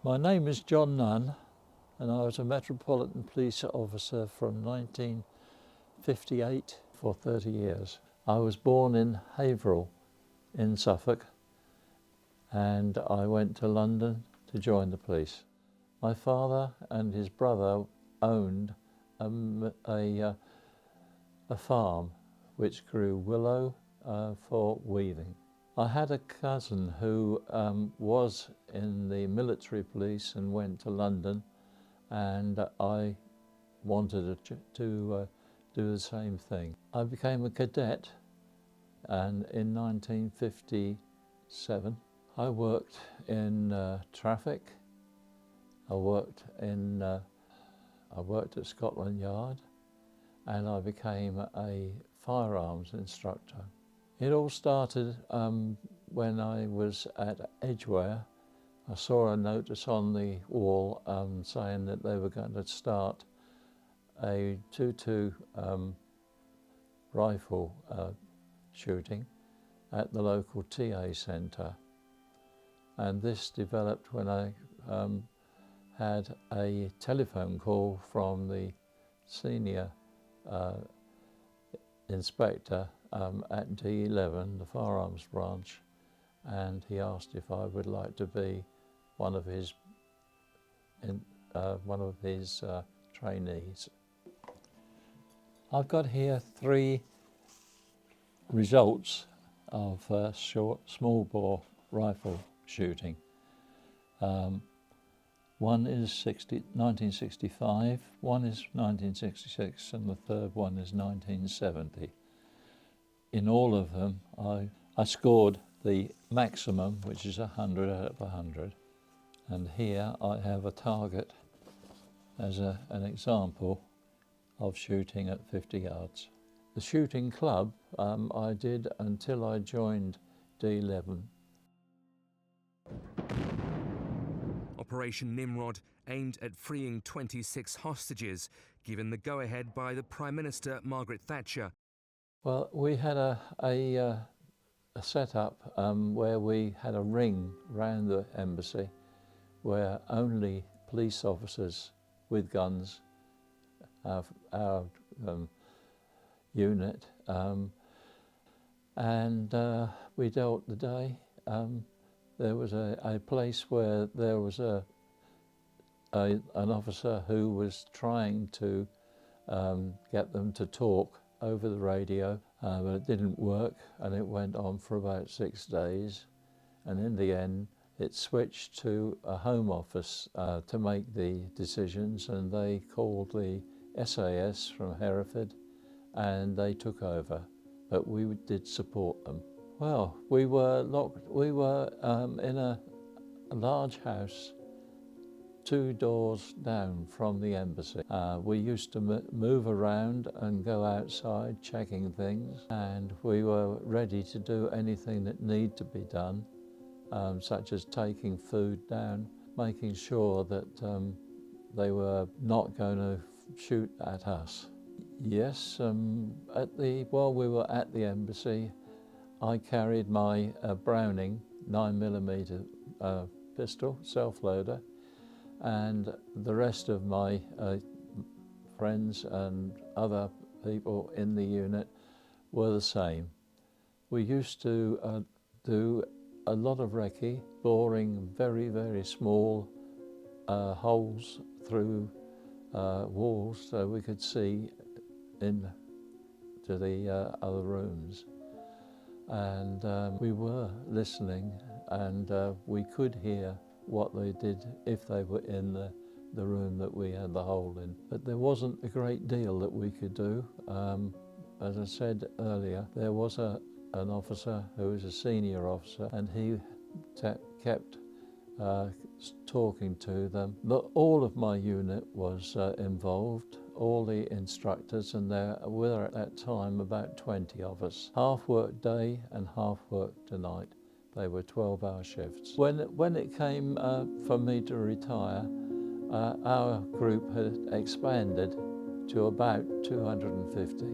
My name is John Nunn, and I was a Metropolitan Police officer from 1958 for 30 years. I was born in Haverhill in Suffolk, and I went to London to join the police. My father and his brother owned a farm which grew willow for weaving. I had a cousin who was in the military police and went to London, and I wanted to do the same thing. I became a cadet, and in 1957 I worked in traffic. I worked at Scotland Yard, and I became a firearms instructor. It all started when I was at Edgware. I saw a notice on the wall saying that they were going to start a 2-2 rifle shooting at the local TA centre. And this developed when I had a telephone call from the senior inspector at D11, the firearms branch, and he asked if I would like to be one of his trainees. I've got here 3 results of small bore rifle shooting. One is 1965, one is 1966, and the third one is 1970. In all of them, I scored the maximum, which is 100 out of 100. And here I have a target as an example of shooting at 50 yards. The shooting club I did until I joined D11. Operation Nimrod aimed at freeing 26 hostages, given the go-ahead by the Prime Minister Margaret Thatcher. Well, we had a setup where we had a ring round the embassy where only police officers with guns, our unit, and we dealt the day. There was a place where there was an officer who was trying to get them to talk over the radio, but it didn't work, and it went on for about 6 days, and in the end it switched to a Home Office to make the decisions, and they called the SAS from Hereford, and they took over, but we did support them. Well, we were locked. We were in a large house 2 doors down from the embassy. We used to move around and go outside checking things, and we were ready to do anything that needed to be done, such as taking food down, making sure that they were not going to shoot at us. Yes, while we were at the embassy, I carried my Browning 9mm pistol, self-loader, and the rest of my friends and other people in the unit were the same. We used to do a lot of recce, boring very, very small holes through walls so we could see into the other rooms. And we were listening, and we could hear what they did if they were in the room that we had the hole in. But there wasn't a great deal that we could do. As I said earlier, there was an officer who was a senior officer, and he kept talking to them. But all of my unit was involved, all the instructors, and there were at that time about 20 of us. Half worked day and half worked night. They were 12-hour shifts. When it came for me to retire, our group had expanded to about 250.